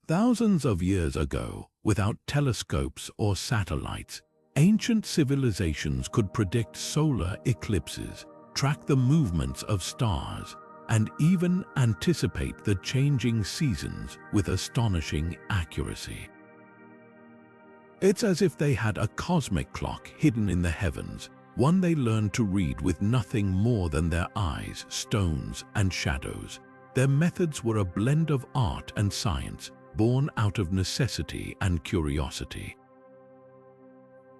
Thousands of years ago, without telescopes or satellites, ancient civilizations could predict solar eclipses, track the movements of stars, and even anticipate the changing seasons with astonishing accuracy. It's as if they had a cosmic clock hidden in the heavens, one they learned to read with nothing more than their eyes, stones, and shadows. Their methods were a blend of art and science, born out of necessity and curiosity.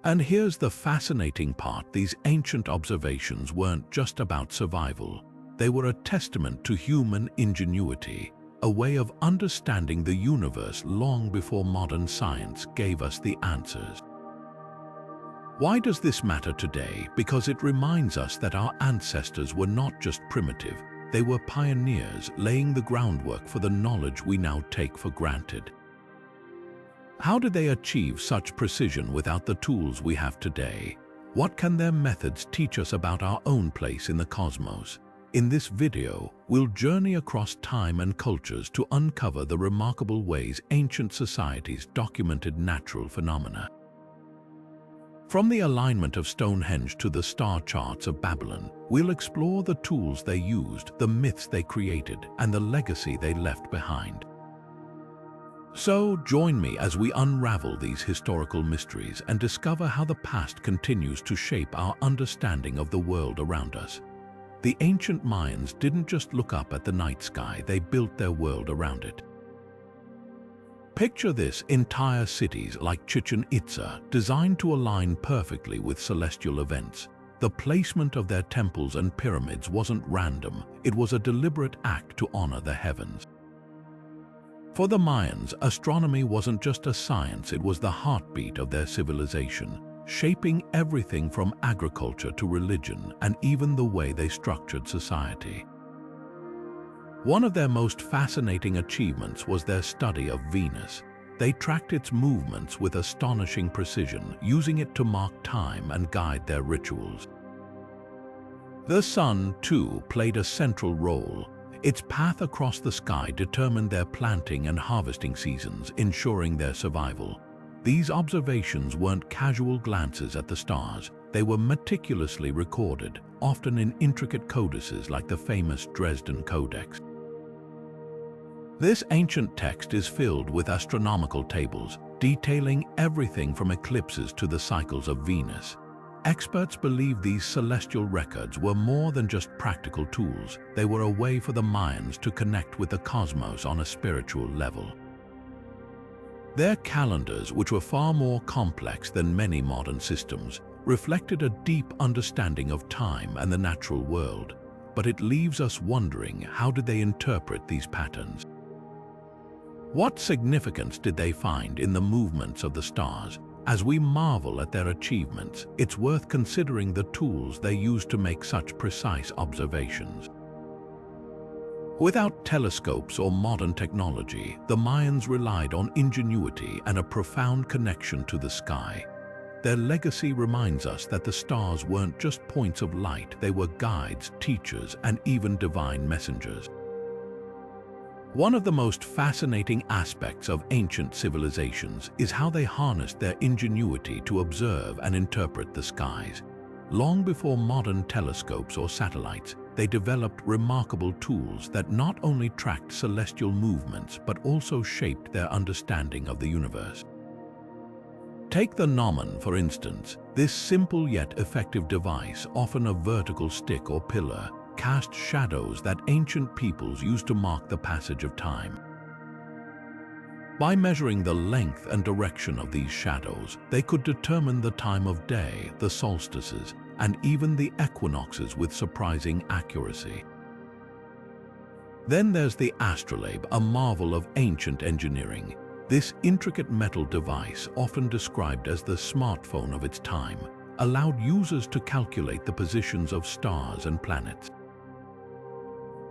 And here's the fascinating part: these ancient observations weren't just about survival. They were a testament to human ingenuity, a way of understanding the universe long before modern science gave us the answers. Why does this matter today? Because it reminds us that our ancestors were not just primitive, they were pioneers, laying the groundwork for the knowledge we now take for granted. How did they achieve such precision without the tools we have today? What can their methods teach us about our own place in the cosmos? In this video, we'll journey across time and cultures to uncover the remarkable ways ancient societies documented natural phenomena. From the alignment of Stonehenge to the star charts of Babylon, we'll explore the tools they used, the myths they created, and the legacy they left behind. So, join me as we unravel these historical mysteries and discover how the past continues to shape our understanding of the world around us. The ancient Mayans didn't just look up at the night sky, they built their world around it. Picture this: entire cities like Chichen Itza, designed to align perfectly with celestial events. The placement of their temples and pyramids wasn't random, it was a deliberate act to honor the heavens. For the Mayans, astronomy wasn't just a science, it was the heartbeat of their civilization, shaping everything from agriculture to religion and even the way they structured society. One of their most fascinating achievements was their study of Venus. They tracked its movements with astonishing precision, using it to mark time and guide their rituals. The sun, too, played a central role. Its path across the sky determined their planting and harvesting seasons, ensuring their survival. These observations weren't casual glances at the stars. They were meticulously recorded, often in intricate codices like the famous Dresden Codex. This ancient text is filled with astronomical tables, detailing everything from eclipses to the cycles of Venus. Experts believe these celestial records were more than just practical tools. They were a way for the Mayans to connect with the cosmos on a spiritual level. Their calendars, which were far more complex than many modern systems, reflected a deep understanding of time and the natural world. But it leaves us wondering, how did they interpret these patterns? What significance did they find in the movements of the stars? As we marvel at their achievements, it's worth considering the tools they used to make such precise observations. Without telescopes or modern technology, the Mayans relied on ingenuity and a profound connection to the sky. Their legacy reminds us that the stars weren't just points of light, they were guides, teachers, and even divine messengers. One of the most fascinating aspects of ancient civilizations is how they harnessed their ingenuity to observe and interpret the skies. Long before modern telescopes or satellites, they developed remarkable tools that not only tracked celestial movements but also shaped their understanding of the universe. Take the gnomon, for instance. This simple yet effective device, often a vertical stick or pillar, cast shadows that ancient peoples used to mark the passage of time. By measuring the length and direction of these shadows, they could determine the time of day, the solstices, and even the equinoxes with surprising accuracy. Then there's the astrolabe, a marvel of ancient engineering. This intricate metal device, often described as the smartphone of its time, allowed users to calculate the positions of stars and planets.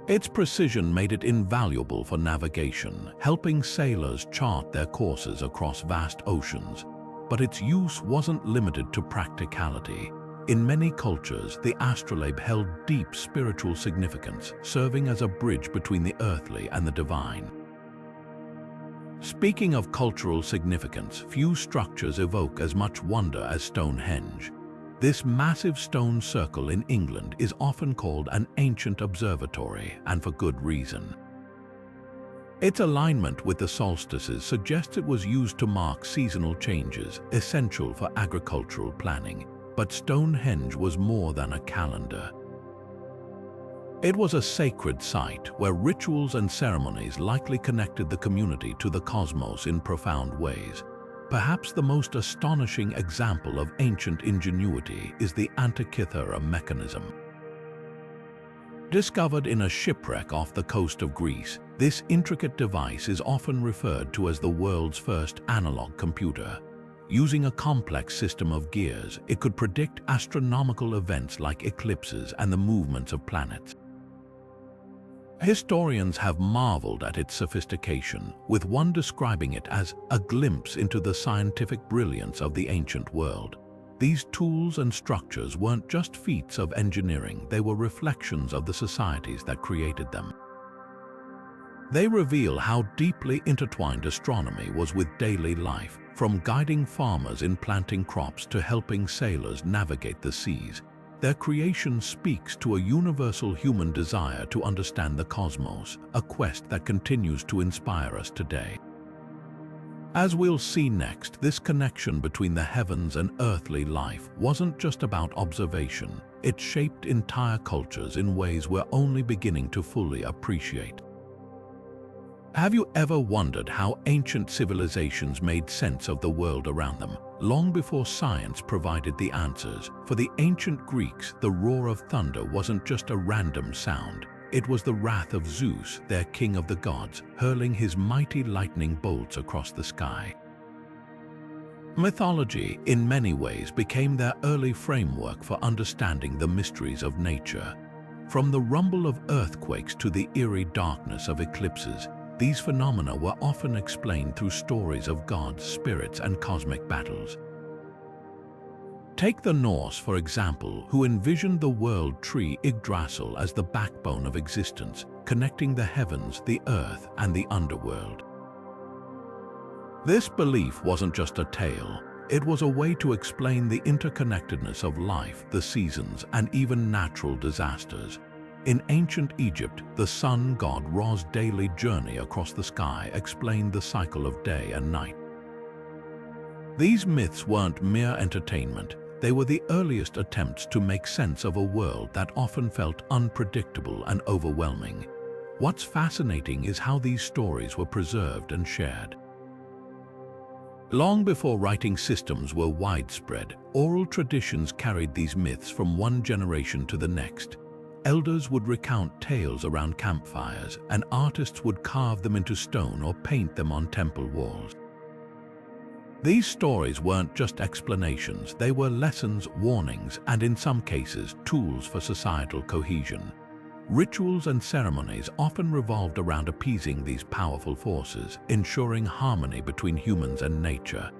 Its precision made it invaluable for navigation, helping sailors chart their courses across vast oceans. But its use wasn't limited to practicality. In many cultures, the astrolabe held deep spiritual significance, serving as a bridge between the earthly and the divine. Speaking of cultural significance, few structures evoke as much wonder as Stonehenge. This massive stone circle in England is often called an ancient observatory, and for good reason. Its alignment with the solstices suggests it was used to mark seasonal changes, essential for agricultural planning. But Stonehenge was more than a calendar. It was a sacred site where rituals and ceremonies likely connected the community to the cosmos in profound ways. Perhaps the most astonishing example of ancient ingenuity is the Antikythera Mechanism. Discovered in a shipwreck off the coast of Greece, this intricate device is often referred to as the world's first analog computer. Using a complex system of gears, it could predict astronomical events like eclipses and the movements of planets. Historians have marveled at its sophistication, with one describing it as a glimpse into the scientific brilliance of the ancient world. These tools and structures weren't just feats of engineering, they were reflections of the societies that created them. They reveal how deeply intertwined astronomy was with daily life, from guiding farmers in planting crops to helping sailors navigate the seas. Their creation speaks to a universal human desire to understand the cosmos, a quest that continues to inspire us today. As we'll see next, this connection between the heavens and earthly life wasn't just about observation. It shaped entire cultures in ways we're only beginning to fully appreciate. Have you ever wondered how ancient civilizations made sense of the world around them, long before science provided the answers? For the ancient Greeks, the roar of thunder wasn't just a random sound. It was the wrath of Zeus, their king of the gods, hurling his mighty lightning bolts across the sky. Mythology, in many ways, became their early framework for understanding the mysteries of nature. From the rumble of earthquakes to the eerie darkness of eclipses, these phenomena were often explained through stories of gods, spirits, and cosmic battles. Take the Norse, for example, who envisioned the world tree Yggdrasil as the backbone of existence, connecting the heavens, the earth, and the underworld. This belief wasn't just a tale, it was a way to explain the interconnectedness of life, the seasons, and even natural disasters. In ancient Egypt, the sun god Ra's daily journey across the sky explained the cycle of day and night. These myths weren't mere entertainment, they were the earliest attempts to make sense of a world that often felt unpredictable and overwhelming. What's fascinating is how these stories were preserved and shared. Long before writing systems were widespread, oral traditions carried these myths from one generation to the next. Elders would recount tales around campfires, and artists would carve them into stone or paint them on temple walls. These stories weren't just explanations, they were lessons, warnings, and in some cases, tools for societal cohesion. Rituals and ceremonies often revolved around appeasing these powerful forces, ensuring harmony between humans and nature.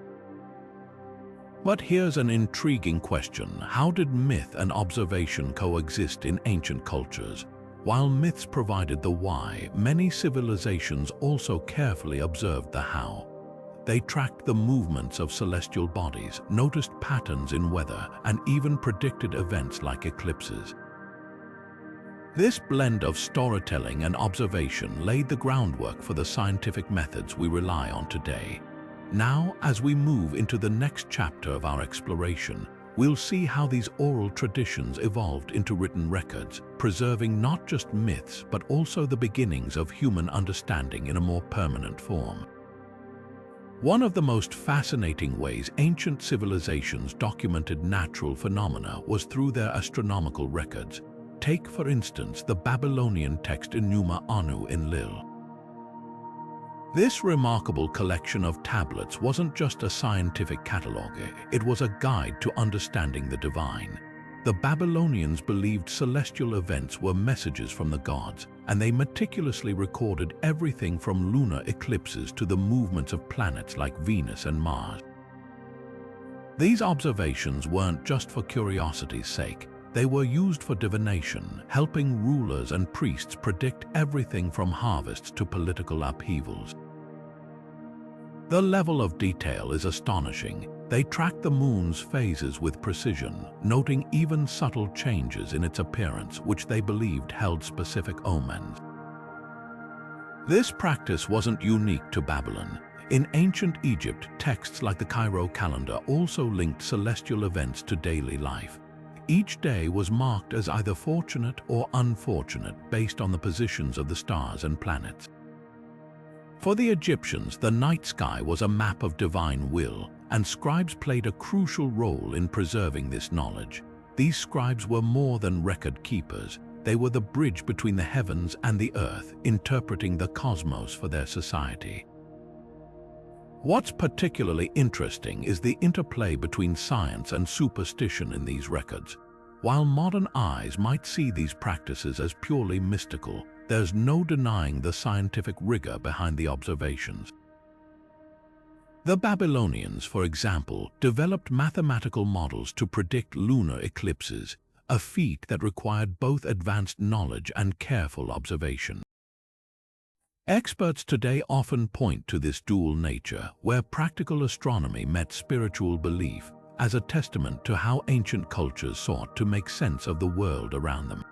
But here's an intriguing question. How did myth and observation coexist in ancient cultures? While myths provided the why, many civilizations also carefully observed the how. They tracked the movements of celestial bodies, noticed patterns in weather, and even predicted events like eclipses. This blend of storytelling and observation laid the groundwork for the scientific methods we rely on today. Now, as we move into the next chapter of our exploration, we'll see how these oral traditions evolved into written records, preserving not just myths but also the beginnings of human understanding in a more permanent form. One of the most fascinating ways ancient civilizations documented natural phenomena was through their astronomical records. Take, for instance, the Babylonian text Enuma Anu Enlil. This remarkable collection of tablets wasn't just a scientific catalogue, it was a guide to understanding the divine. The Babylonians believed celestial events were messages from the gods, and they meticulously recorded everything from lunar eclipses to the movements of planets like Venus and Mars. These observations weren't just for curiosity's sake, they were used for divination, helping rulers and priests predict everything from harvests to political upheavals. The level of detail is astonishing. They track the moon's phases with precision, noting even subtle changes in its appearance which they believed held specific omens. This practice wasn't unique to Babylon. In ancient Egypt, texts like the Cairo calendar also linked celestial events to daily life. Each day was marked as either fortunate or unfortunate based on the positions of the stars and planets. For the Egyptians, the night sky was a map of divine will, and scribes played a crucial role in preserving this knowledge. These scribes were more than record keepers. They were the bridge between the heavens and the earth, interpreting the cosmos for their society. What's particularly interesting is the interplay between science and superstition in these records. While modern eyes might see these practices as purely mystical, there's no denying the scientific rigor behind the observations. The Babylonians, for example, developed mathematical models to predict lunar eclipses, a feat that required both advanced knowledge and careful observation. Experts today often point to this dual nature, where practical astronomy met spiritual belief, as a testament to how ancient cultures sought to make sense of the world around them.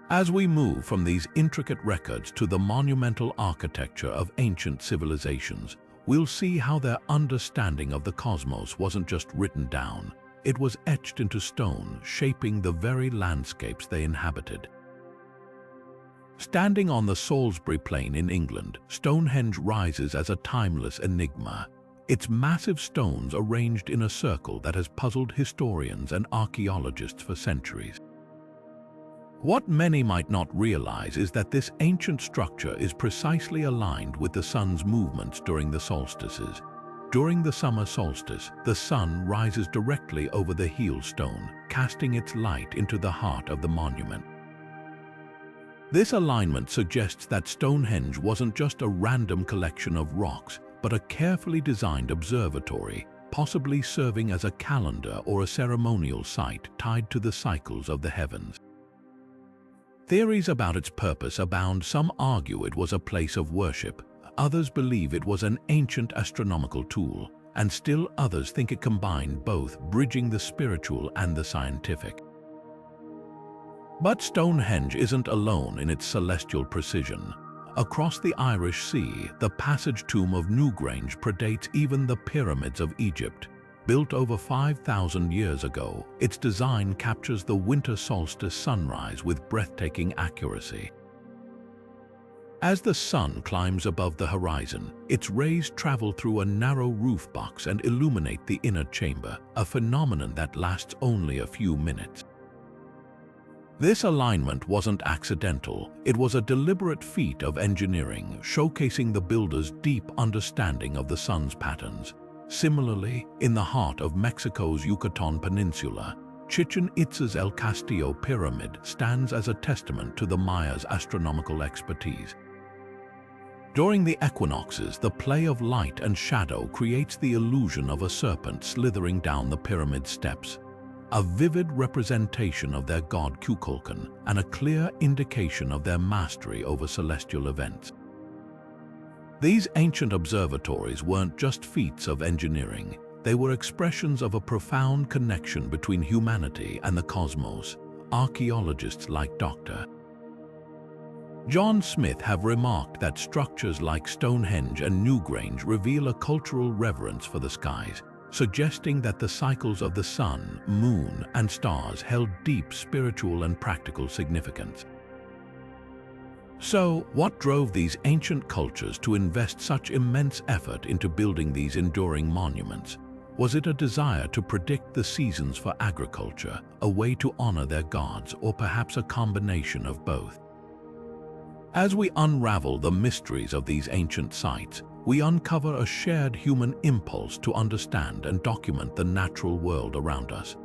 As we move from these intricate records to the monumental architecture of ancient civilizations, we'll see how their understanding of the cosmos wasn't just written down. It was etched into stone, shaping the very landscapes they inhabited. Standing on the Salisbury Plain in England, Stonehenge rises as a timeless enigma. Its massive stones arranged in a circle that has puzzled historians and archaeologists for centuries. What many might not realize is that this ancient structure is precisely aligned with the sun's movements during the solstices. During the summer solstice, the sun rises directly over the heel stone, casting its light into the heart of the monument. This alignment suggests that Stonehenge wasn't just a random collection of rocks, but a carefully designed observatory, possibly serving as a calendar or a ceremonial site tied to the cycles of the heavens. Theories about its purpose abound. Some argue it was a place of worship, others believe it was an ancient astronomical tool, and still others think it combined both, bridging the spiritual and the scientific. But Stonehenge isn't alone in its celestial precision. Across the Irish Sea, the passage tomb of Newgrange predates even the pyramids of Egypt. Built over 5,000 years ago, its design captures the winter solstice sunrise with breathtaking accuracy. As the sun climbs above the horizon, its rays travel through a narrow roof box and illuminate the inner chamber, a phenomenon that lasts only a few minutes. This alignment wasn't accidental. It was a deliberate feat of engineering, showcasing the builder's deep understanding of the sun's patterns. Similarly, in the heart of Mexico's Yucatan Peninsula, Chichen Itza's El Castillo Pyramid stands as a testament to the Mayas' astronomical expertise. During the equinoxes, the play of light and shadow creates the illusion of a serpent slithering down the pyramid steps, a vivid representation of their god Kukulkan and a clear indication of their mastery over celestial events. These ancient observatories weren't just feats of engineering, they were expressions of a profound connection between humanity and the cosmos. Archaeologists like Dr. John Smith have remarked that structures like Stonehenge and Newgrange reveal a cultural reverence for the skies, suggesting that the cycles of the sun, moon, and stars held deep spiritual and practical significance. So, what drove these ancient cultures to invest such immense effort into building these enduring monuments? Was it a desire to predict the seasons for agriculture, a way to honor their gods, or perhaps a combination of both? As we unravel the mysteries of these ancient sites, we uncover a shared human impulse to understand and document the natural world around us.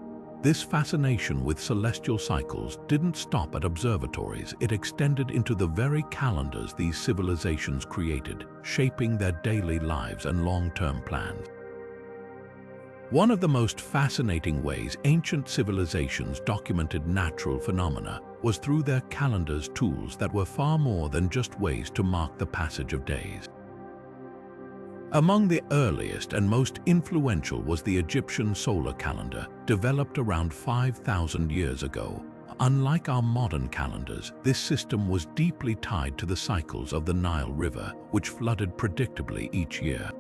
This fascination with celestial cycles didn't stop at observatories. It extended into the very calendars these civilizations created, shaping their daily lives and long-term plans. One of the most fascinating ways ancient civilizations documented natural phenomena was through their calendars, tools that were far more than just ways to mark the passage of days. Among the earliest and most influential was the Egyptian solar calendar, developed around 5,000 years ago. Unlike our modern calendars, this system was deeply tied to the cycles of the Nile River, which flooded predictably each year.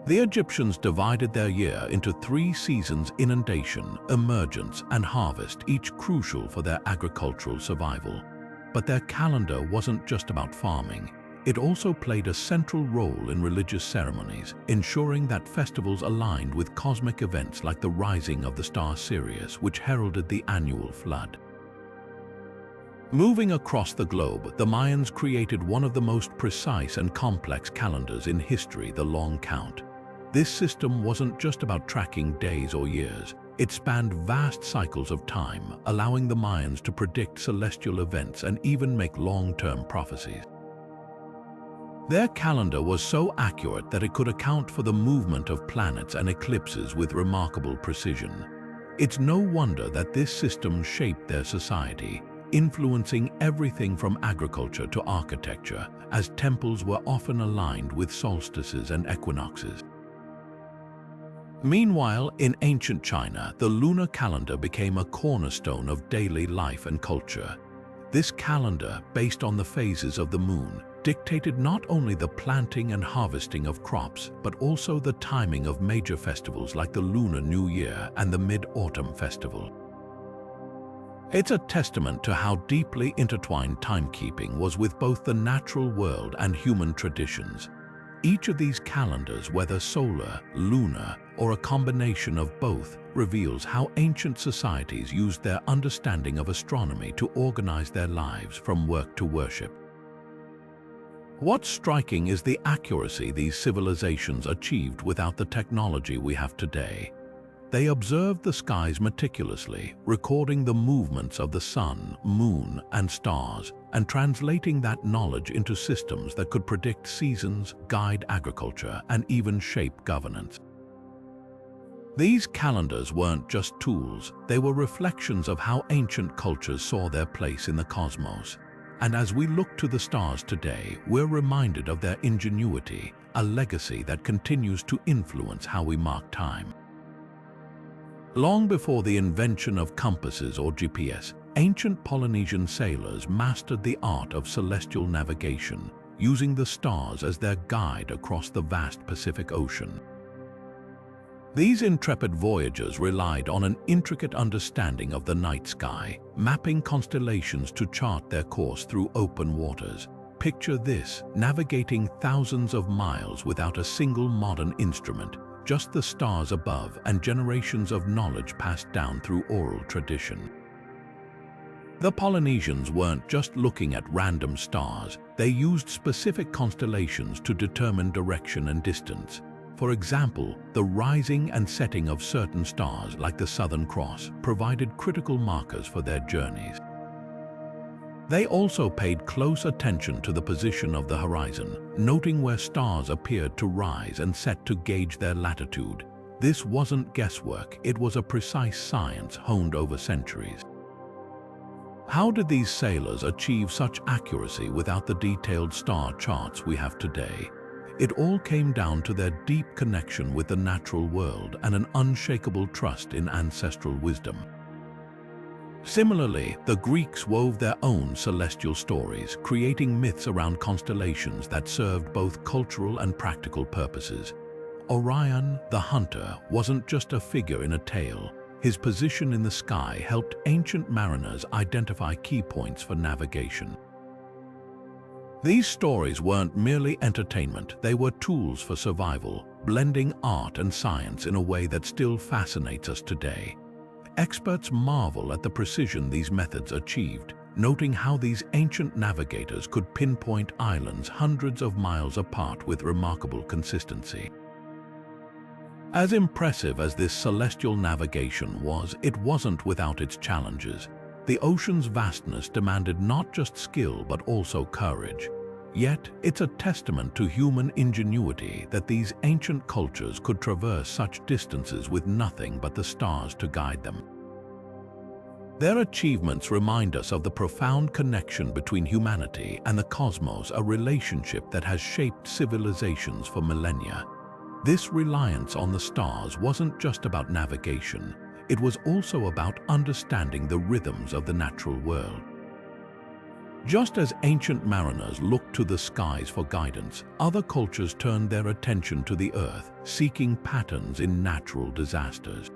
The Egyptians divided their year into 3 seasons: inundation, emergence, and harvest, each crucial for their agricultural survival. But their calendar wasn't just about farming. It also played a central role in religious ceremonies, ensuring that festivals aligned with cosmic events like the rising of the star Sirius, which heralded the annual flood. Moving across the globe, the Mayans created one of the most precise and complex calendars in history, the long count. This system wasn't just about tracking days or years. It spanned vast cycles of time, allowing the Mayans to predict celestial events and even make long-term prophecies. Their calendar was so accurate that it could account for the movement of planets and eclipses with remarkable precision. It's no wonder that this system shaped their society, influencing everything from agriculture to architecture, as temples were often aligned with solstices and equinoxes. Meanwhile, in ancient China, the lunar calendar became a cornerstone of daily life and culture. This calendar, based on the phases of the moon, dictated not only the planting and harvesting of crops, but also the timing of major festivals like the Lunar New Year and the Mid-Autumn Festival. It's a testament to how deeply intertwined timekeeping was with both the natural world and human traditions. Each of these calendars, whether solar, lunar, or a combination of both, reveals how ancient societies used their understanding of astronomy to organize their lives from work to worship. What's striking is the accuracy these civilizations achieved without the technology we have today. They observed the skies meticulously, recording the movements of the sun, moon, and stars, and translating that knowledge into systems that could predict seasons, guide agriculture, and even shape governance. These calendars weren't just tools, they were reflections of how ancient cultures saw their place in the cosmos. And as we look to the stars today, we're reminded of their ingenuity, a legacy that continues to influence how we mark time. Long before the invention of compasses or GPS, ancient Polynesian sailors mastered the art of celestial navigation, using the stars as their guide across the vast Pacific Ocean. These intrepid voyagers relied on an intricate understanding of the night sky, mapping constellations to chart their course through open waters. Picture this, navigating thousands of miles without a single modern instrument, just the stars above and generations of knowledge passed down through oral tradition. The Polynesians weren't just looking at random stars, they used specific constellations to determine direction and distance. For example, the rising and setting of certain stars like the Southern Cross provided critical markers for their journeys. They also paid close attention to the position of the horizon, noting where stars appeared to rise and set to gauge their latitude. This wasn't guesswork, it was a precise science honed over centuries. How did these sailors achieve such accuracy without the detailed star charts we have today? It all came down to their deep connection with the natural world and an unshakable trust in ancestral wisdom. Similarly, the Greeks wove their own celestial stories, creating myths around constellations that served both cultural and practical purposes. Orion, the hunter, wasn't just a figure in a tale. His position in the sky helped ancient mariners identify key points for navigation. These stories weren't merely entertainment, they were tools for survival, blending art and science in a way that still fascinates us today. Experts marvel at the precision these methods achieved, noting how these ancient navigators could pinpoint islands hundreds of miles apart with remarkable consistency. As impressive as this celestial navigation was, it wasn't without its challenges. The ocean's vastness demanded not just skill but also courage. Yet, it's a testament to human ingenuity that these ancient cultures could traverse such distances with nothing but the stars to guide them. Their achievements remind us of the profound connection between humanity and the cosmos, a relationship that has shaped civilizations for millennia. This reliance on the stars wasn't just about navigation, it was also about understanding the rhythms of the natural world. Just as ancient mariners looked to the skies for guidance, other cultures turned their attention to the earth, seeking patterns in natural disasters.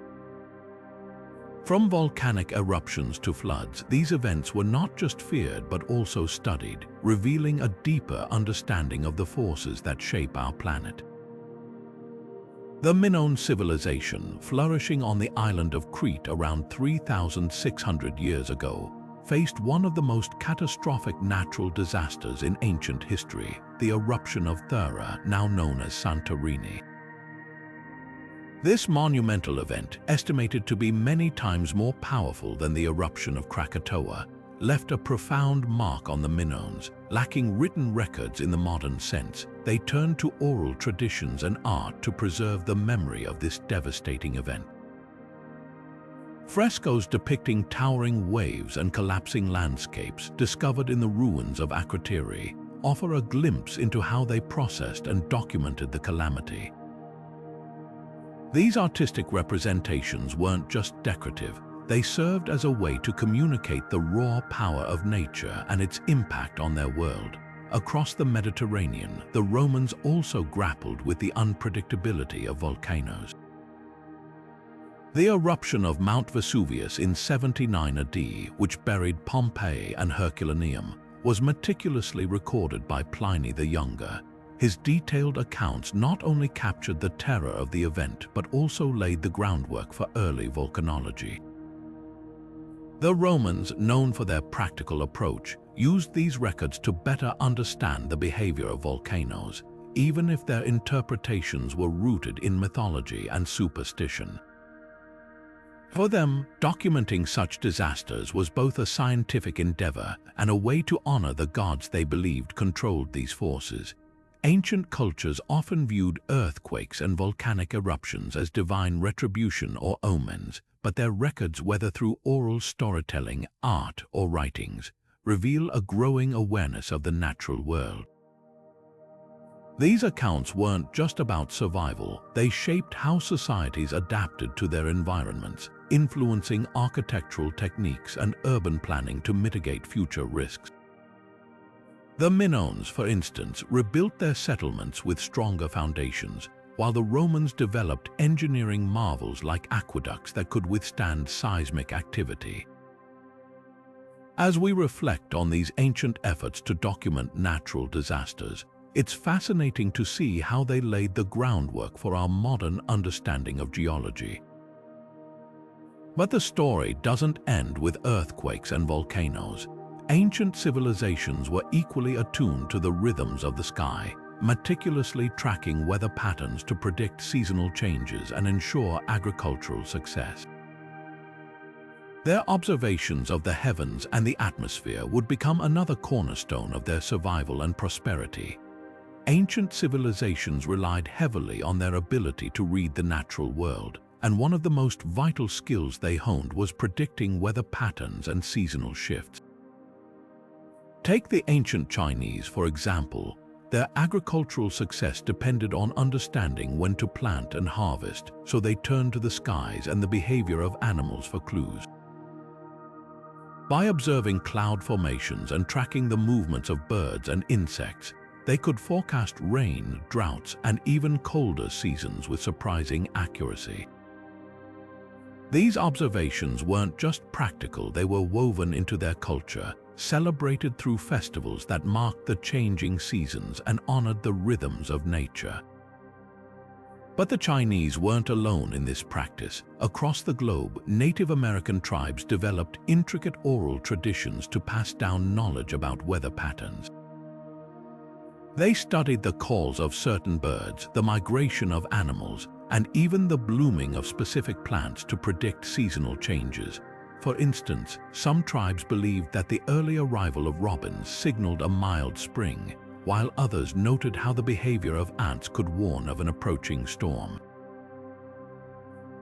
From volcanic eruptions to floods, these events were not just feared but also studied, revealing a deeper understanding of the forces that shape our planet. The Minoan civilization, flourishing on the island of Crete around 3,600 years ago, faced one of the most catastrophic natural disasters in ancient history, the eruption of Thera, now known as Santorini. This monumental event, estimated to be many times more powerful than the eruption of Krakatoa, left a profound mark on the Minoans. Lacking written records in the modern sense, they turned to oral traditions and art to preserve the memory of this devastating event. Frescoes depicting towering waves and collapsing landscapes discovered in the ruins of Akrotiri offer a glimpse into how they processed and documented the calamity. These artistic representations weren't just decorative, they served as a way to communicate the raw power of nature and its impact on their world. Across the Mediterranean, the Romans also grappled with the unpredictability of volcanoes. The eruption of Mount Vesuvius in 79 AD, which buried Pompeii and Herculaneum, was meticulously recorded by Pliny the Younger. His detailed accounts not only captured the terror of the event but also laid the groundwork for early volcanology. The Romans, known for their practical approach, used these records to better understand the behavior of volcanoes, even if their interpretations were rooted in mythology and superstition. For them, documenting such disasters was both a scientific endeavor and a way to honor the gods they believed controlled these forces. Ancient cultures often viewed earthquakes and volcanic eruptions as divine retribution or omens, but their records, whether through oral storytelling, art, or writings, reveal a growing awareness of the natural world. These accounts weren't just about survival, they shaped how societies adapted to their environments, influencing architectural techniques and urban planning to mitigate future risks. The Minoans, for instance, rebuilt their settlements with stronger foundations, while the Romans developed engineering marvels like aqueducts that could withstand seismic activity. As we reflect on these ancient efforts to document natural disasters, it's fascinating to see how they laid the groundwork for our modern understanding of geology. But the story doesn't end with earthquakes and volcanoes. Ancient civilizations were equally attuned to the rhythms of the sky, meticulously tracking weather patterns to predict seasonal changes and ensure agricultural success. Their observations of the heavens and the atmosphere would become another cornerstone of their survival and prosperity. Ancient civilizations relied heavily on their ability to read the natural world, and one of the most vital skills they honed was predicting weather patterns and seasonal shifts. Take the ancient Chinese, for example. Their agricultural success depended on understanding when to plant and harvest, so they turned to the skies and the behavior of animals for clues. By observing cloud formations and tracking the movements of birds and insects, they could forecast rain, droughts, and even colder seasons with surprising accuracy. These observations weren't just practical, they were woven into their culture, celebrated through festivals that marked the changing seasons and honored the rhythms of nature. But the Chinese weren't alone in this practice. Across the globe, Native American tribes developed intricate oral traditions to pass down knowledge about weather patterns. They studied the calls of certain birds, the migration of animals, and even the blooming of specific plants to predict seasonal changes. For instance, some tribes believed that the early arrival of robins signaled a mild spring, while others noted how the behavior of ants could warn of an approaching storm.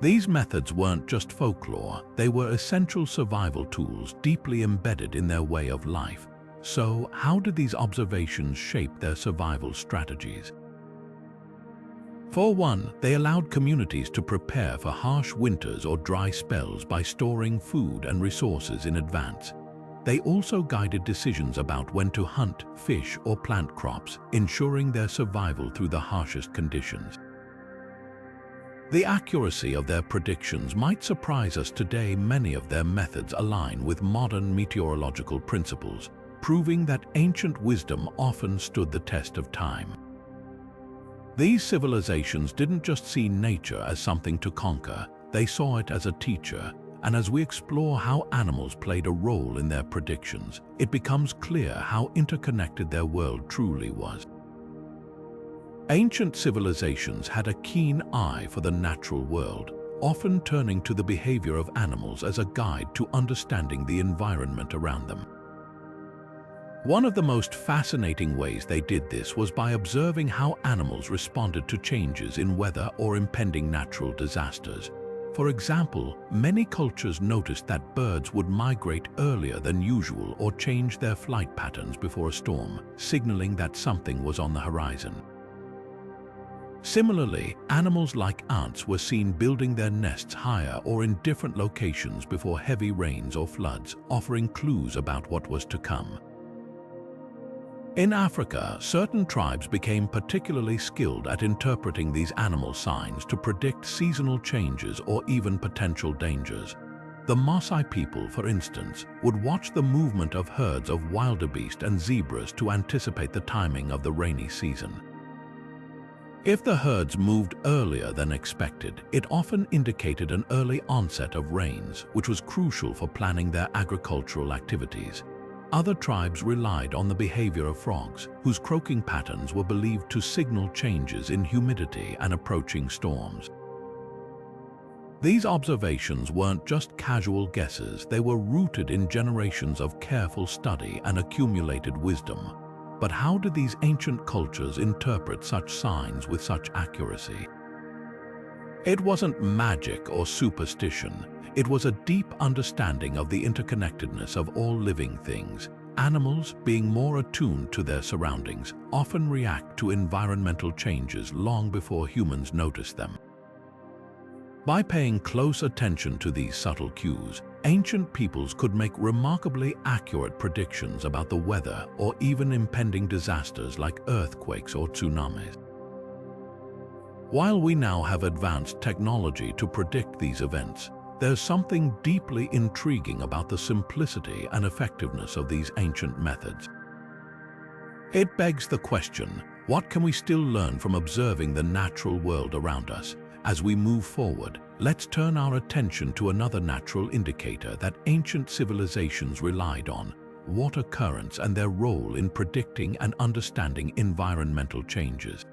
These methods weren't just folklore, they were essential survival tools deeply embedded in their way of life. So, how did these observations shape their survival strategies? For one, they allowed communities to prepare for harsh winters or dry spells by storing food and resources in advance. They also guided decisions about when to hunt, fish, or plant crops, ensuring their survival through the harshest conditions. The accuracy of their predictions might surprise us today. Many of their methods align with modern meteorological principles, proving that ancient wisdom often stood the test of time. These civilizations didn't just see nature as something to conquer, they saw it as a teacher, and as we explore how animals played a role in their predictions, it becomes clear how interconnected their world truly was. Ancient civilizations had a keen eye for the natural world, often turning to the behavior of animals as a guide to understanding the environment around them. One of the most fascinating ways they did this was by observing how animals responded to changes in weather or impending natural disasters. For example, many cultures noticed that birds would migrate earlier than usual or change their flight patterns before a storm, signaling that something was on the horizon. Similarly, animals like ants were seen building their nests higher or in different locations before heavy rains or floods, offering clues about what was to come. In Africa, certain tribes became particularly skilled at interpreting these animal signs to predict seasonal changes or even potential dangers. The Maasai people, for instance, would watch the movement of herds of wildebeest and zebras to anticipate the timing of the rainy season. If the herds moved earlier than expected, it often indicated an early onset of rains, which was crucial for planning their agricultural activities. Other tribes relied on the behavior of frogs, whose croaking patterns were believed to signal changes in humidity and approaching storms. These observations weren't just casual guesses, they were rooted in generations of careful study and accumulated wisdom. But how did these ancient cultures interpret such signs with such accuracy? It wasn't magic or superstition. It was a deep understanding of the interconnectedness of all living things. Animals, being more attuned to their surroundings, often react to environmental changes long before humans notice them. By paying close attention to these subtle cues, ancient peoples could make remarkably accurate predictions about the weather or even impending disasters like earthquakes or tsunamis. While we now have advanced technology to predict these events, there's something deeply intriguing about the simplicity and effectiveness of these ancient methods. It begs the question, what can we still learn from observing the natural world around us? As we move forward, let's turn our attention to another natural indicator that ancient civilizations relied on: water currents and their role in predicting and understanding environmental changes.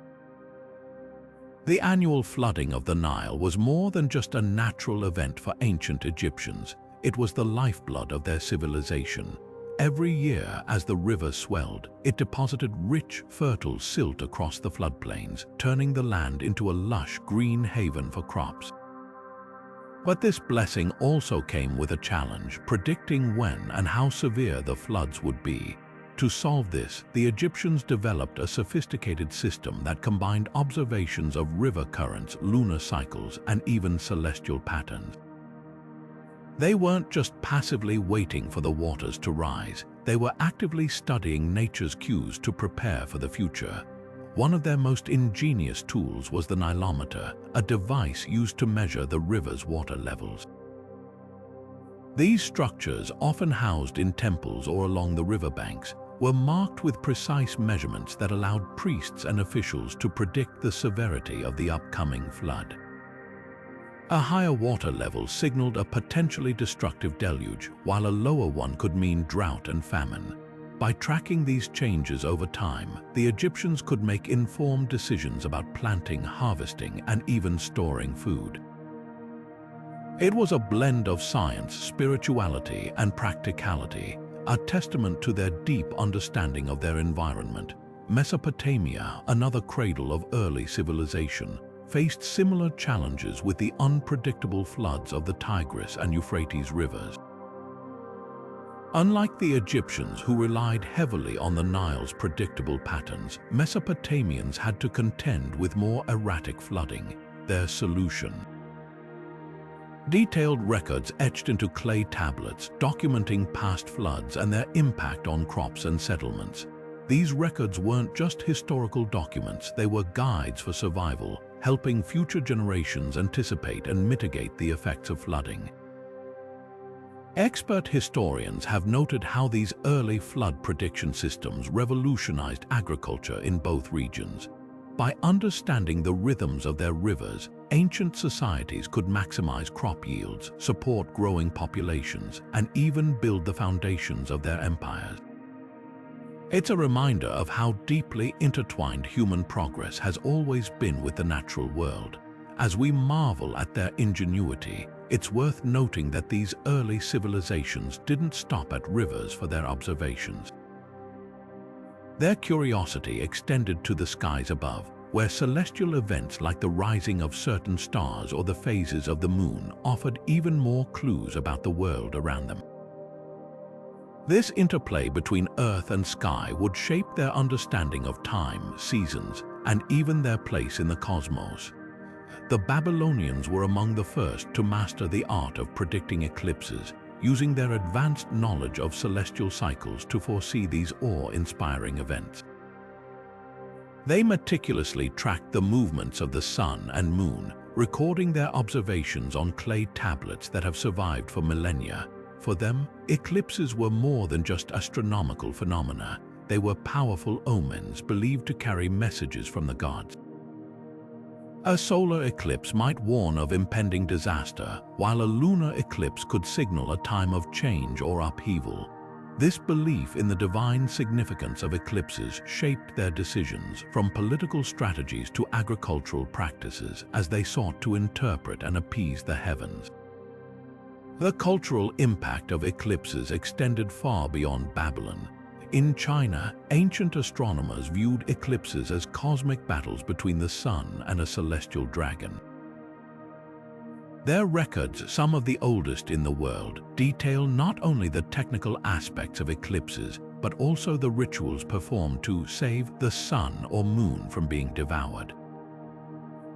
The annual flooding of the Nile was more than just a natural event for ancient Egyptians. It was the lifeblood of their civilization. Every year, as the river swelled, it deposited rich, fertile silt across the floodplains, turning the land into a lush green haven for crops. But this blessing also came with a challenge: predicting when and how severe the floods would be. To solve this, the Egyptians developed a sophisticated system that combined observations of river currents, lunar cycles, and even celestial patterns. They weren't just passively waiting for the waters to rise, they were actively studying nature's cues to prepare for the future. One of their most ingenious tools was the Nilometer, a device used to measure the river's water levels. These structures, often housed in temples or along the riverbanks, were marked with precise measurements that allowed priests and officials to predict the severity of the upcoming flood. A higher water level signaled a potentially destructive deluge, while a lower one could mean drought and famine. By tracking these changes over time, the Egyptians could make informed decisions about planting, harvesting, and even storing food. It was a blend of science, spirituality, and practicality, a testament to their deep understanding of their environment. Mesopotamia, another cradle of early civilization, faced similar challenges with the unpredictable floods of the Tigris and Euphrates rivers. Unlike the Egyptians, who relied heavily on the Nile's predictable patterns, Mesopotamians had to contend with more erratic flooding. Their solution: detailed records etched into clay tablets documenting past floods and their impact on crops and settlements. These records weren't just historical documents, they were guides for survival, helping future generations anticipate and mitigate the effects of flooding. Expert historians have noted how these early flood prediction systems revolutionized agriculture in both regions. By understanding the rhythms of their rivers, ancient societies could maximize crop yields, support growing populations, and even build the foundations of their empires. It's a reminder of how deeply intertwined human progress has always been with the natural world. As we marvel at their ingenuity, it's worth noting that these early civilizations didn't stop at rivers for their observations. Their curiosity extended to the skies above, where celestial events like the rising of certain stars or the phases of the moon offered even more clues about the world around them. This interplay between earth and sky would shape their understanding of time, seasons, and even their place in the cosmos. The Babylonians were among the first to master the art of predicting eclipses, using their advanced knowledge of celestial cycles to foresee these awe-inspiring events. They meticulously tracked the movements of the sun and moon, recording their observations on clay tablets that have survived for millennia. For them, eclipses were more than just astronomical phenomena. They were powerful omens believed to carry messages from the gods. A solar eclipse might warn of impending disaster, while a lunar eclipse could signal a time of change or upheaval. This belief in the divine significance of eclipses shaped their decisions, from political strategies to agricultural practices, as they sought to interpret and appease the heavens. The cultural impact of eclipses extended far beyond Babylon. In China, ancient astronomers viewed eclipses as cosmic battles between the sun and a celestial dragon. Their records, some of the oldest in the world, detail not only the technical aspects of eclipses, but also the rituals performed to save the sun or moon from being devoured.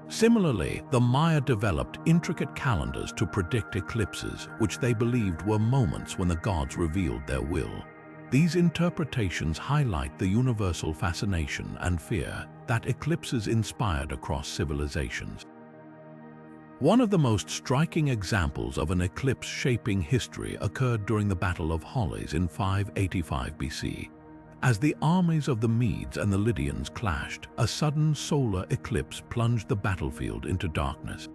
Similarly, the Maya developed intricate calendars to predict eclipses, which they believed were moments when the gods revealed their will. These interpretations highlight the universal fascination and fear that eclipses inspired across civilizations. One of the most striking examples of an eclipse shaping history occurred during the Battle of Holys in 585 BC. As the armies of the Medes and the Lydians clashed, a sudden solar eclipse plunged the battlefield into darkness.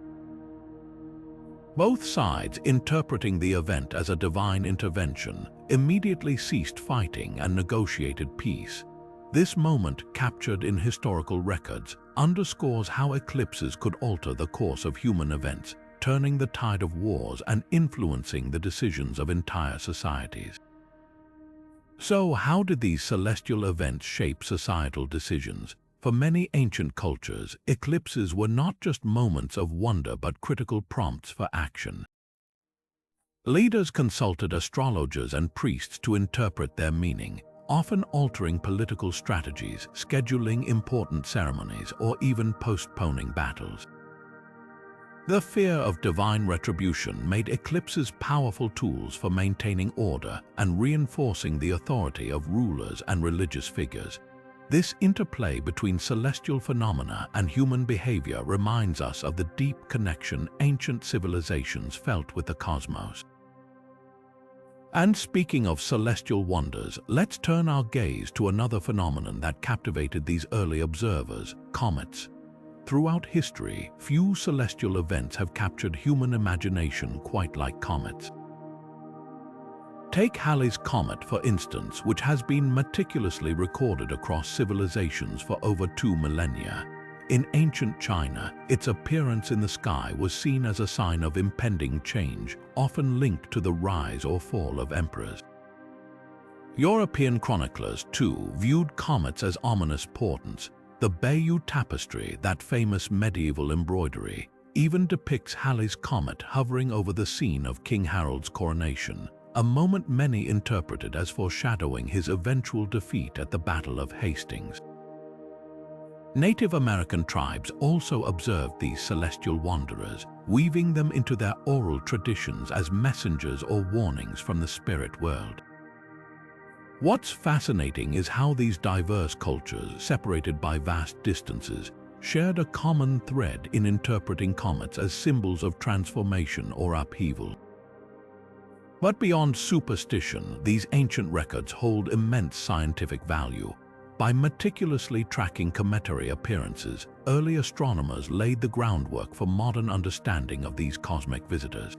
Both sides, interpreting the event as a divine intervention, immediately ceased fighting and negotiated peace. This moment, captured in historical records, underscores how eclipses could alter the course of human events, turning the tide of wars and influencing the decisions of entire societies. So, how did these celestial events shape societal decisions? For many ancient cultures, eclipses were not just moments of wonder but critical prompts for action. Leaders consulted astrologers and priests to interpret their meaning, often altering political strategies, scheduling important ceremonies, or even postponing battles. The fear of divine retribution made eclipses powerful tools for maintaining order and reinforcing the authority of rulers and religious figures. This interplay between celestial phenomena and human behavior reminds us of the deep connection ancient civilizations felt with the cosmos. And speaking of celestial wonders, let's turn our gaze to another phenomenon that captivated these early observers: comets. Throughout history, few celestial events have captured human imagination quite like comets. Take Halley's Comet, for instance, which has been meticulously recorded across civilizations for over 2 millennia. In ancient China, its appearance in the sky was seen as a sign of impending change, often linked to the rise or fall of emperors. European chroniclers, too, viewed comets as ominous portents. The Bayeux Tapestry, that famous medieval embroidery, even depicts Halley's comet hovering over the scene of King Harold's coronation, a moment many interpreted as foreshadowing his eventual defeat at the Battle of Hastings. Native American tribes also observed these celestial wanderers, weaving them into their oral traditions as messengers or warnings from the spirit world. What's fascinating is how these diverse cultures, separated by vast distances, shared a common thread in interpreting comets as symbols of transformation or upheaval. But beyond superstition, these ancient records hold immense scientific value. By meticulously tracking cometary appearances, early astronomers laid the groundwork for modern understanding of these cosmic visitors.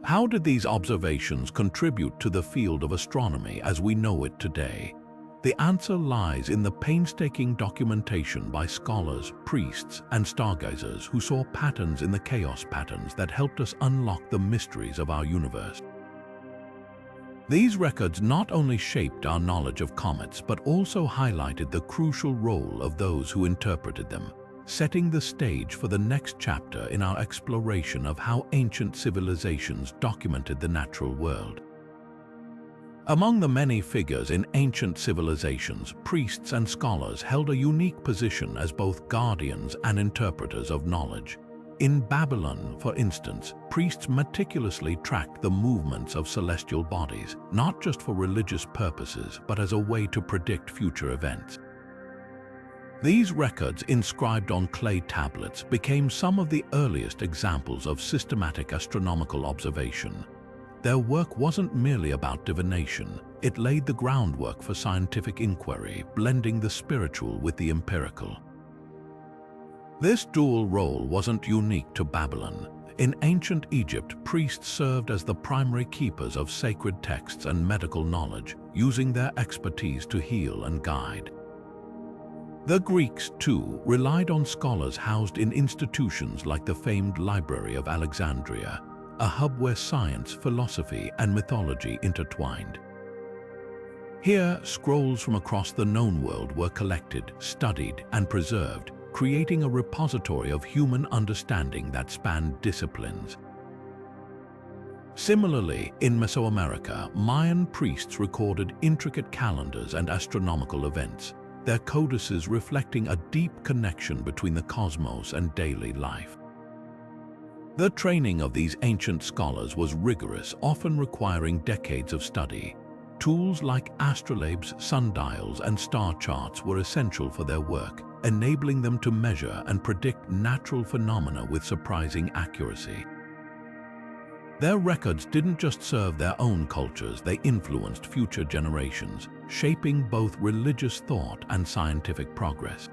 How did these observations contribute to the field of astronomy as we know it today? The answer lies in the painstaking documentation by scholars, priests, and stargazers who saw patterns in the chaos patterns that helped us unlock the mysteries of our universe. These records not only shaped our knowledge of comets but also highlighted the crucial role of those who interpreted them, setting the stage for the next chapter in our exploration of how ancient civilizations documented the natural world. Among the many figures in ancient civilizations, priests and scholars held a unique position as both guardians and interpreters of knowledge. In Babylon, for instance, priests meticulously tracked the movements of celestial bodies, not just for religious purposes, but as a way to predict future events. These records, inscribed on clay tablets, became some of the earliest examples of systematic astronomical observation. Their work wasn't merely about divination, it laid the groundwork for scientific inquiry, blending the spiritual with the empirical. This dual role wasn't unique to Babylon. In ancient Egypt, priests served as the primary keepers of sacred texts and medical knowledge, using their expertise to heal and guide. The Greeks, too, relied on scholars housed in institutions like the famed Library of Alexandria, a hub where science, philosophy, and mythology intertwined. Here, scrolls from across the known world were collected, studied, and preserved, creating a repository of human understanding that spanned disciplines. Similarly, in Mesoamerica, Mayan priests recorded intricate calendars and astronomical events, their codices reflecting a deep connection between the cosmos and daily life. The training of these ancient scholars was rigorous, often requiring decades of study. Tools like astrolabes, sundials, and star charts were essential for their work, enabling them to measure and predict natural phenomena with surprising accuracy. Their records didn't just serve their own cultures, they influenced future generations, shaping both religious thought and scientific progress.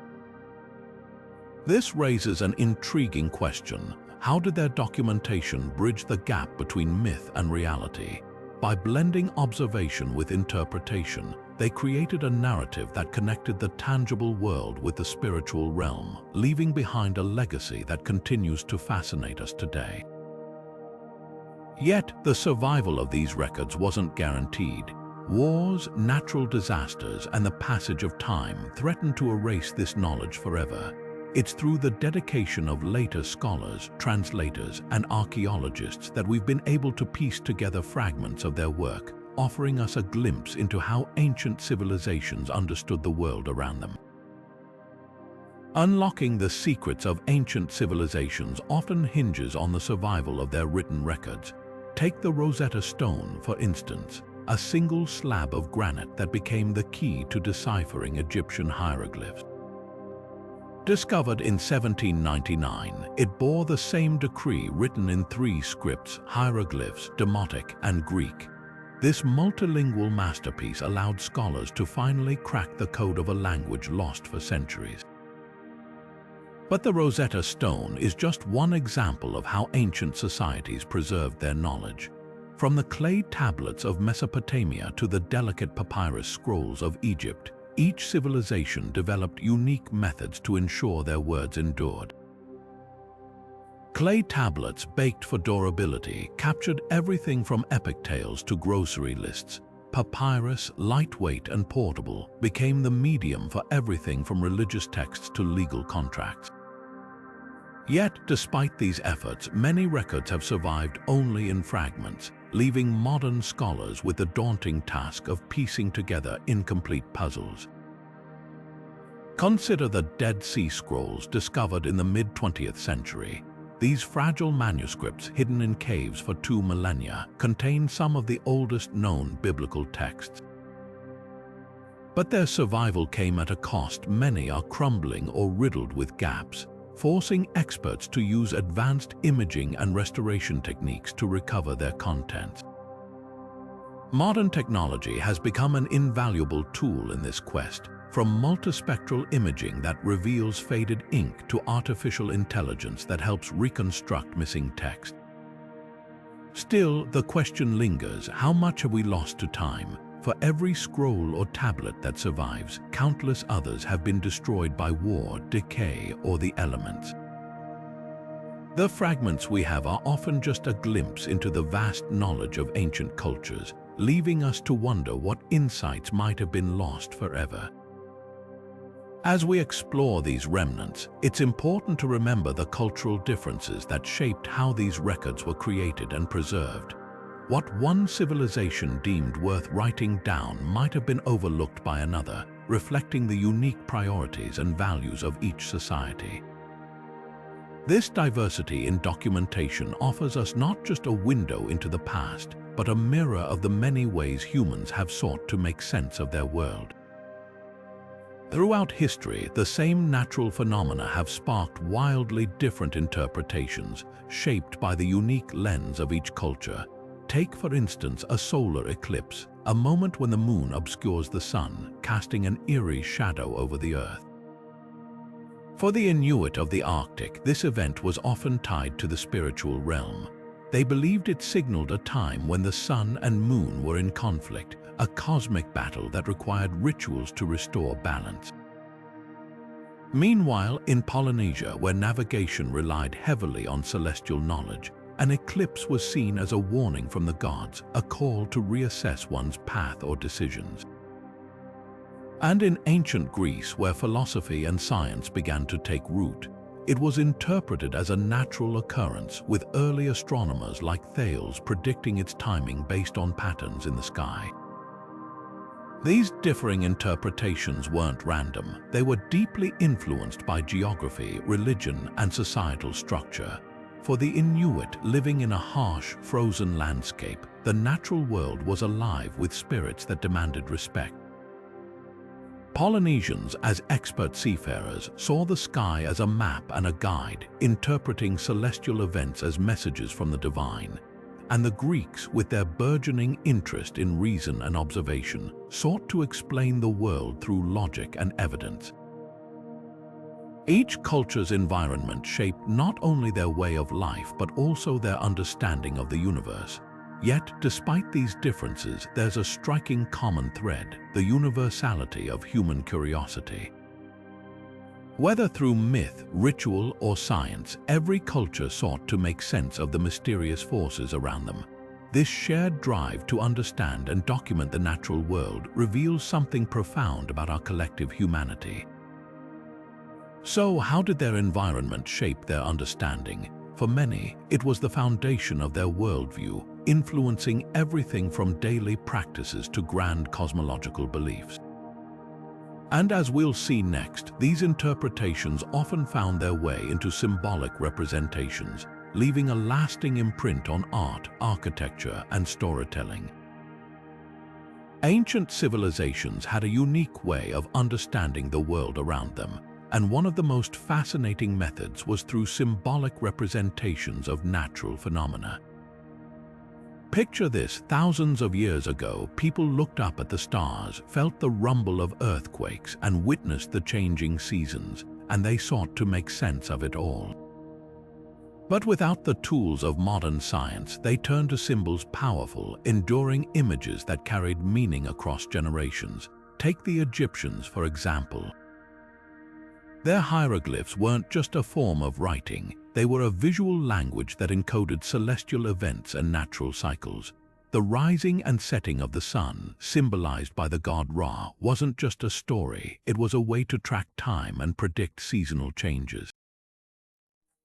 This raises an intriguing question. How did their documentation bridge the gap between myth and reality? By blending observation with interpretation, they created a narrative that connected the tangible world with the spiritual realm, leaving behind a legacy that continues to fascinate us today. Yet, the survival of these records wasn't guaranteed. Wars, natural disasters, and the passage of time threatened to erase this knowledge forever. It's through the dedication of later scholars, translators, and archaeologists that we've been able to piece together fragments of their work, offering us a glimpse into how ancient civilizations understood the world around them. Unlocking the secrets of ancient civilizations often hinges on the survival of their written records. Take the Rosetta Stone, for instance, a single slab of granite that became the key to deciphering Egyptian hieroglyphs. Discovered in 1799, it bore the same decree written in 3 scripts: hieroglyphs, Demotic, and Greek. This multilingual masterpiece allowed scholars to finally crack the code of a language lost for centuries. But the Rosetta Stone is just one example of how ancient societies preserved their knowledge. From the clay tablets of Mesopotamia to the delicate papyrus scrolls of Egypt, each civilization developed unique methods to ensure their words endured. Clay tablets, baked for durability, captured everything from epic tales to grocery lists, papyrus, lightweight and portable, became the medium for everything from religious texts to legal contracts. Yet, despite these efforts, many records have survived only in fragments, leaving modern scholars with the daunting task of piecing together incomplete puzzles. Consider the Dead Sea Scrolls discovered in the mid-20th century. These fragile manuscripts, hidden in caves for 2 millennia, contain some of the oldest known biblical texts. But their survival came at a cost. Many are crumbling or riddled with gaps, forcing experts to use advanced imaging and restoration techniques to recover their contents. Modern technology has become an invaluable tool in this quest, from multispectral imaging that reveals faded ink to artificial intelligence that helps reconstruct missing text. Still, the question lingers: how much have we lost to time? For every scroll or tablet that survives, countless others have been destroyed by war, decay, or the elements. The fragments we have are often just a glimpse into the vast knowledge of ancient cultures, leaving us to wonder what insights might have been lost forever. As we explore these remnants, it's important to remember the cultural differences that shaped how these records were created and preserved. What one civilization deemed worth writing down might have been overlooked by another, reflecting the unique priorities and values of each society. This diversity in documentation offers us not just a window into the past, but a mirror of the many ways humans have sought to make sense of their world. Throughout history, the same natural phenomena have sparked wildly different interpretations, shaped by the unique lens of each culture. Take, for instance, a solar eclipse, a moment when the moon obscures the sun, casting an eerie shadow over the earth. For the Inuit of the Arctic, this event was often tied to the spiritual realm. They believed it signaled a time when the sun and moon were in conflict, a cosmic battle that required rituals to restore balance. Meanwhile, in Polynesia, where navigation relied heavily on celestial knowledge, an eclipse was seen as a warning from the gods, a call to reassess one's path or decisions. And in ancient Greece, where philosophy and science began to take root, it was interpreted as a natural occurrence, with early astronomers like Thales predicting its timing based on patterns in the sky. These differing interpretations weren't random. They were deeply influenced by geography, religion, and societal structure. For the Inuit living in a harsh, frozen landscape, the natural world was alive with spirits that demanded respect. Polynesians, as expert seafarers, saw the sky as a map and a guide, interpreting celestial events as messages from the divine. And the Greeks, with their burgeoning interest in reason and observation, sought to explain the world through logic and evidence. Each culture's environment shaped not only their way of life but also their understanding of the universe. Yet, despite these differences, there's a striking common thread: the universality of human curiosity. Whether through myth, ritual, or science, every culture sought to make sense of the mysterious forces around them. This shared drive to understand and document the natural world reveals something profound about our collective humanity. So, how did their environment shape their understanding? For many, it was the foundation of their worldview, influencing everything from daily practices to grand cosmological beliefs. And as we'll see next, these interpretations often found their way into symbolic representations, leaving a lasting imprint on art, architecture, and storytelling. Ancient civilizations had a unique way of understanding the world around them, and one of the most fascinating methods was through symbolic representations of natural phenomena. Picture this: thousands of years ago, people looked up at the stars, felt the rumble of earthquakes, and witnessed the changing seasons, and they sought to make sense of it all. But without the tools of modern science, they turned to symbols, powerful, enduring images that carried meaning across generations. Take the Egyptians, for example. Their hieroglyphs weren't just a form of writing. They were a visual language that encoded celestial events and natural cycles. The rising and setting of the sun, symbolized by the god Ra, wasn't just a story, it was a way to track time and predict seasonal changes.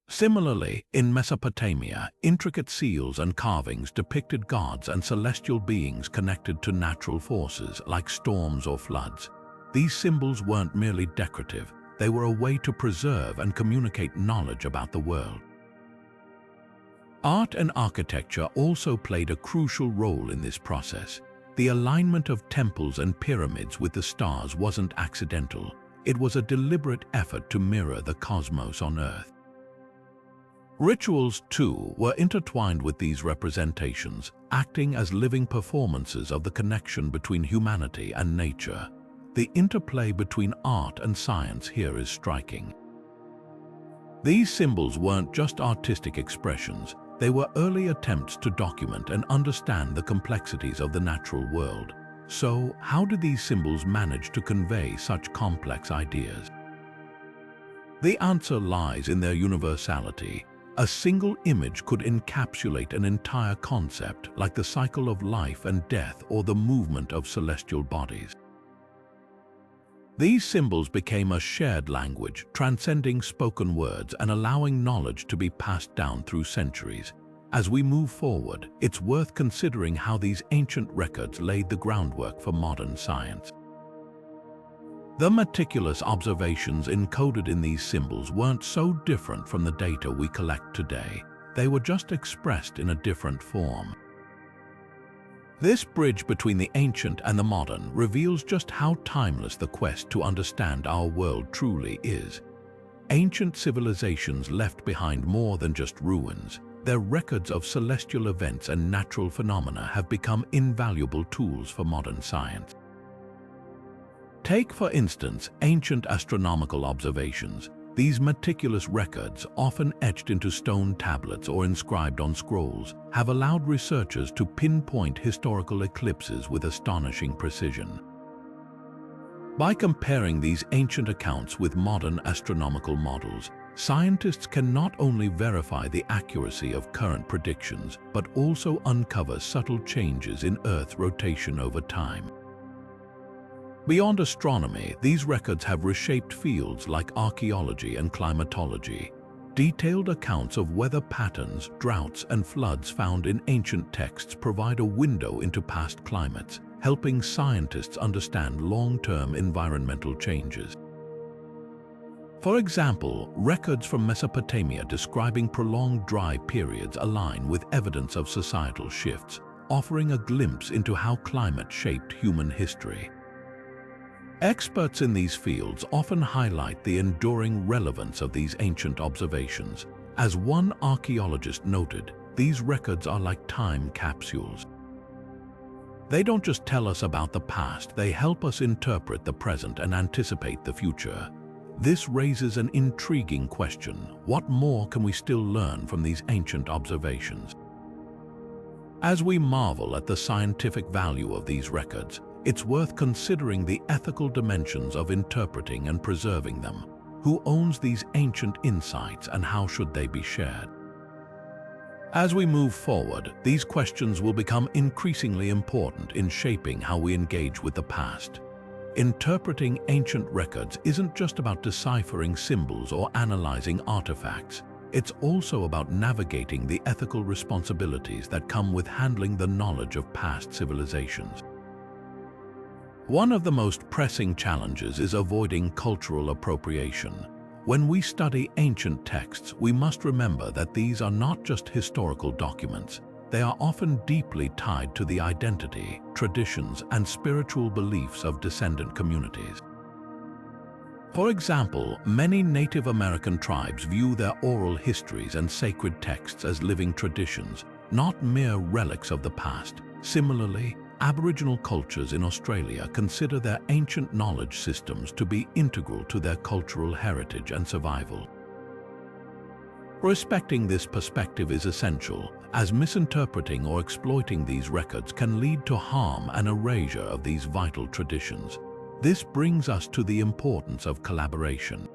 Similarly, in Mesopotamia, intricate seals and carvings depicted gods and celestial beings connected to natural forces like storms or floods. These symbols weren't merely decorative, they were a way to preserve and communicate knowledge about the world. Art and architecture also played a crucial role in this process. The alignment of temples and pyramids with the stars wasn't accidental. It was a deliberate effort to mirror the cosmos on Earth. Rituals, too, were intertwined with these representations, acting as living performances of the connection between humanity and nature. The interplay between art and science here is striking. These symbols weren't just artistic expressions, they were early attempts to document and understand the complexities of the natural world. So, how did these symbols manage to convey such complex ideas? The answer lies in their universality. A single image could encapsulate an entire concept, like the cycle of life and death or the movement of celestial bodies. These symbols became a shared language, transcending spoken words and allowing knowledge to be passed down through centuries. As we move forward, it's worth considering how these ancient records laid the groundwork for modern science. The meticulous observations encoded in these symbols weren't so different from the data we collect today. They were just expressed in a different form. This bridge between the ancient and the modern reveals just how timeless the quest to understand our world truly is. Ancient civilizations left behind more than just ruins. Their records of celestial events and natural phenomena have become invaluable tools for modern science. Take, for instance, ancient astronomical observations. These meticulous records, often etched into stone tablets or inscribed on scrolls, have allowed researchers to pinpoint historical eclipses with astonishing precision. By comparing these ancient accounts with modern astronomical models, scientists can not only verify the accuracy of current predictions, but also uncover subtle changes in Earth rotation over time. Beyond astronomy, these records have reshaped fields like archaeology and climatology. Detailed accounts of weather patterns, droughts, and floods found in ancient texts provide a window into past climates, helping scientists understand long-term environmental changes. For example, records from Mesopotamia describing prolonged dry periods align with evidence of societal shifts, offering a glimpse into how climate shaped human history. Experts in these fields often highlight the enduring relevance of these ancient observations. As one archaeologist noted, these records are like time capsules. They don't just tell us about the past, they help us interpret the present and anticipate the future. This raises an intriguing question. What more can we still learn from these ancient observations? As we marvel at the scientific value of these records, it's worth considering the ethical dimensions of interpreting and preserving them. Who owns these ancient insights and how should they be shared? As we move forward, these questions will become increasingly important in shaping how we engage with the past. Interpreting ancient records isn't just about deciphering symbols or analyzing artifacts. It's also about navigating the ethical responsibilities that come with handling the knowledge of past civilizations. One of the most pressing challenges is avoiding cultural appropriation. When we study ancient texts, we must remember that these are not just historical documents. They are often deeply tied to the identity, traditions, and spiritual beliefs of descendant communities. For example, many Native American tribes view their oral histories and sacred texts as living traditions, not mere relics of the past. Similarly, Aboriginal cultures in Australia consider their ancient knowledge systems to be integral to their cultural heritage and survival. Respecting this perspective is essential, as misinterpreting or exploiting these records can lead to harm and erasure of these vital traditions. This brings us to the importance of collaboration.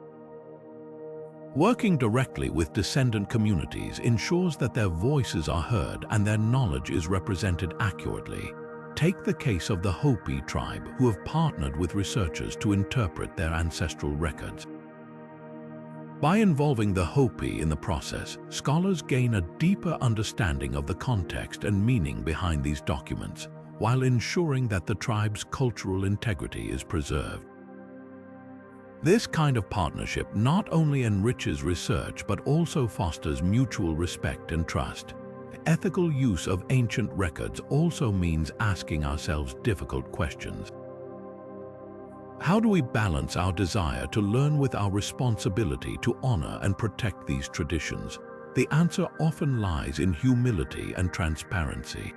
Working directly with descendant communities ensures that their voices are heard and their knowledge is represented accurately. Take the case of the Hopi tribe, who have partnered with researchers to interpret their ancestral records. By involving the Hopi in the process, scholars gain a deeper understanding of the context and meaning behind these documents, while ensuring that the tribe's cultural integrity is preserved. This kind of partnership not only enriches research but also fosters mutual respect and trust. Ethical use of ancient records also means asking ourselves difficult questions. How do we balance our desire to learn with our responsibility to honor and protect these traditions? The answer often lies in humility and transparency.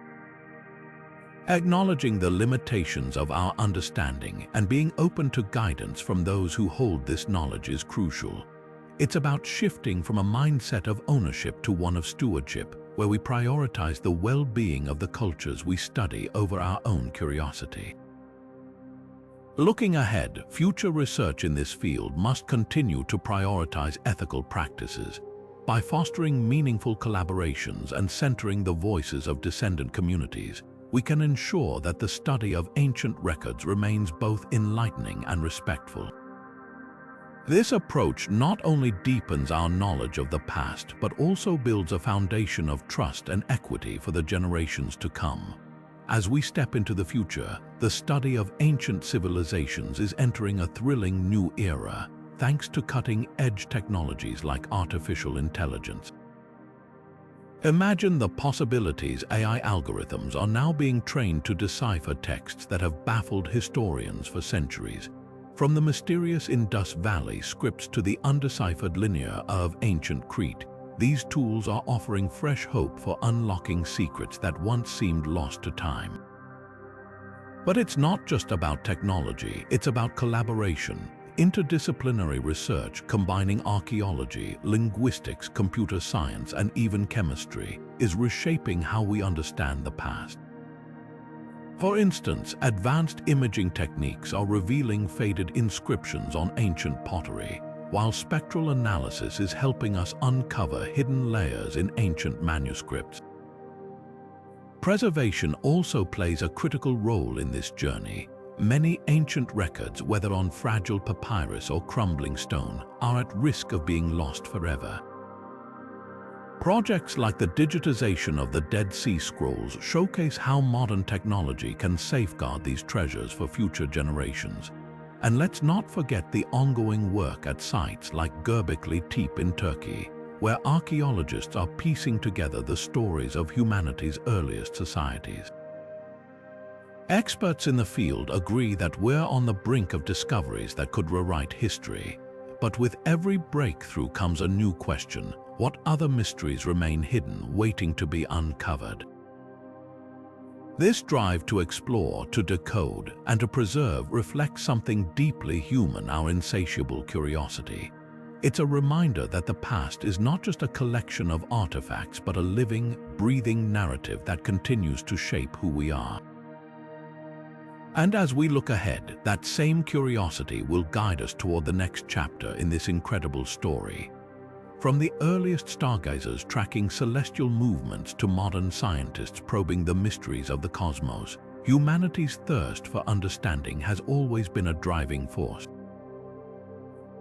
Acknowledging the limitations of our understanding and being open to guidance from those who hold this knowledge is crucial. It's about shifting from a mindset of ownership to one of stewardship, where we prioritize the well-being of the cultures we study over our own curiosity. Looking ahead, future research in this field must continue to prioritize ethical practices. By fostering meaningful collaborations and centering the voices of descendant communities, we can ensure that the study of ancient records remains both enlightening and respectful. This approach not only deepens our knowledge of the past, but also builds a foundation of trust and equity for the generations to come. As we step into the future, the study of ancient civilizations is entering a thrilling new era, thanks to cutting-edge technologies like artificial intelligence. Imagine the possibilities. AI algorithms are now being trained to decipher texts that have baffled historians for centuries. From the mysterious Indus Valley scripts to the undeciphered linear of ancient Crete, these tools are offering fresh hope for unlocking secrets that once seemed lost to time. But it's not just about technology, it's about collaboration. Interdisciplinary research combining archaeology, linguistics, computer science, and even chemistry is reshaping how we understand the past. For instance, advanced imaging techniques are revealing faded inscriptions on ancient pottery, while spectral analysis is helping us uncover hidden layers in ancient manuscripts. Preservation also plays a critical role in this journey. Many ancient records, whether on fragile papyrus or crumbling stone, are at risk of being lost forever. Projects like the digitization of the Dead Sea Scrolls showcase how modern technology can safeguard these treasures for future generations. And let's not forget the ongoing work at sites like Göbekli Tepe in Turkey, where archaeologists are piecing together the stories of humanity's earliest societies. Experts in the field agree that we're on the brink of discoveries that could rewrite history. But with every breakthrough comes a new question: what other mysteries remain hidden, waiting to be uncovered? This drive to explore, to decode, and to preserve reflects something deeply human: our insatiable curiosity. It's a reminder that the past is not just a collection of artifacts, but a living, breathing narrative that continues to shape who we are. And as we look ahead, that same curiosity will guide us toward the next chapter in this incredible story. From the earliest stargazers tracking celestial movements to modern scientists probing the mysteries of the cosmos, humanity's thirst for understanding has always been a driving force.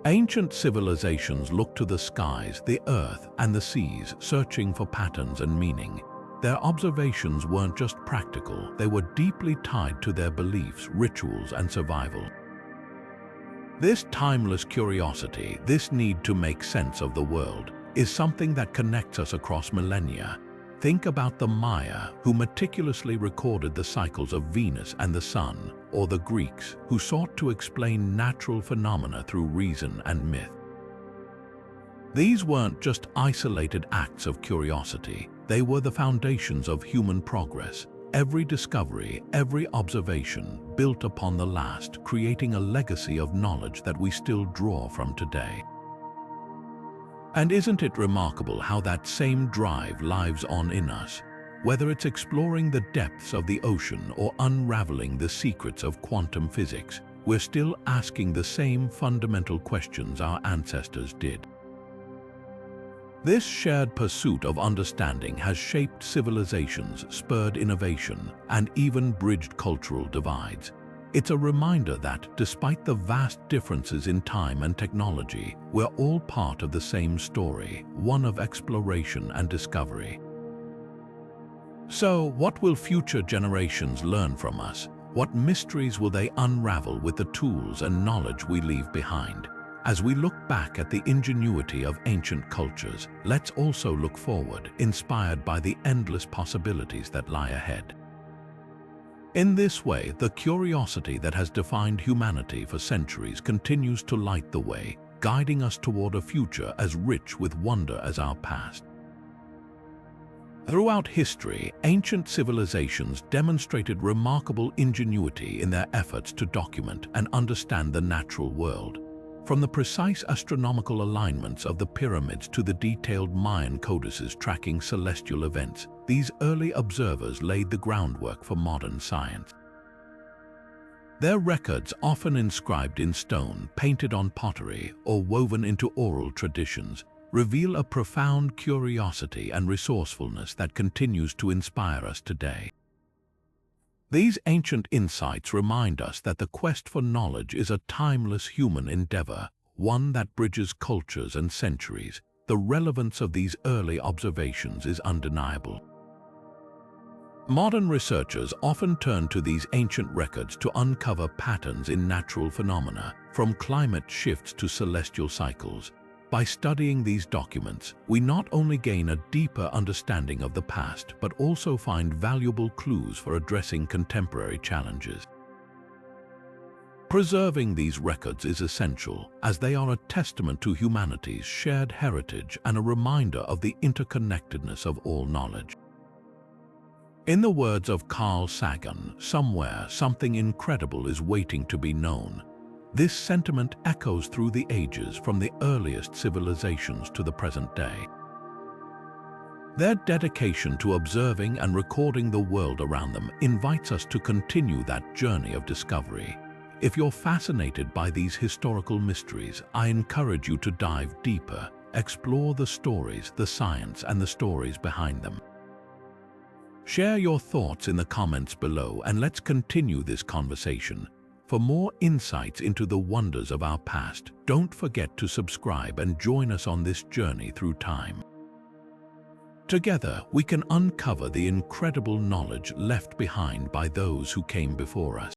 Ancient civilizations looked to the skies, the earth, and the seas, searching for patterns and meaning. Their observations weren't just practical, they were deeply tied to their beliefs, rituals, and survival. This timeless curiosity, this need to make sense of the world, is something that connects us across millennia. Think about the Maya, who meticulously recorded the cycles of Venus and the Sun, or the Greeks, who sought to explain natural phenomena through reason and myth. These weren't just isolated acts of curiosity, they were the foundations of human progress. Every discovery, every observation built upon the last, creating a legacy of knowledge that we still draw from today. And isn't it remarkable how that same drive lives on in us? Whether it's exploring the depths of the ocean or unraveling the secrets of quantum physics, we're still asking the same fundamental questions our ancestors did. This shared pursuit of understanding has shaped civilizations, spurred innovation, and even bridged cultural divides. It's a reminder that, despite the vast differences in time and technology, we're all part of the same story, one of exploration and discovery. So, what will future generations learn from us? What mysteries will they unravel with the tools and knowledge we leave behind? As we look back at the ingenuity of ancient cultures, let's also look forward, inspired by the endless possibilities that lie ahead. In this way, the curiosity that has defined humanity for centuries continues to light the way, guiding us toward a future as rich with wonder as our past. Throughout history, ancient civilizations demonstrated remarkable ingenuity in their efforts to document and understand the natural world. From the precise astronomical alignments of the pyramids to the detailed Mayan codices tracking celestial events, these early observers laid the groundwork for modern science. Their records, often inscribed in stone, painted on pottery, or woven into oral traditions, reveal a profound curiosity and resourcefulness that continues to inspire us today. These ancient insights remind us that the quest for knowledge is a timeless human endeavor, one that bridges cultures and centuries. The relevance of these early observations is undeniable. Modern researchers often turn to these ancient records to uncover patterns in natural phenomena, from climate shifts to celestial cycles. By studying these documents, we not only gain a deeper understanding of the past, but also find valuable clues for addressing contemporary challenges. Preserving these records is essential, as they are a testament to humanity's shared heritage and a reminder of the interconnectedness of all knowledge. In the words of Carl Sagan, somewhere something incredible is waiting to be known. This sentiment echoes through the ages, from the earliest civilizations to the present day. Their dedication to observing and recording the world around them invites us to continue that journey of discovery. If you're fascinated by these historical mysteries, I encourage you to dive deeper, explore the stories, the science, and the stories behind them. Share your thoughts in the comments below, and let's continue this conversation. For more insights into the wonders of our past, don't forget to subscribe and join us on this journey through time. Together, we can uncover the incredible knowledge left behind by those who came before us.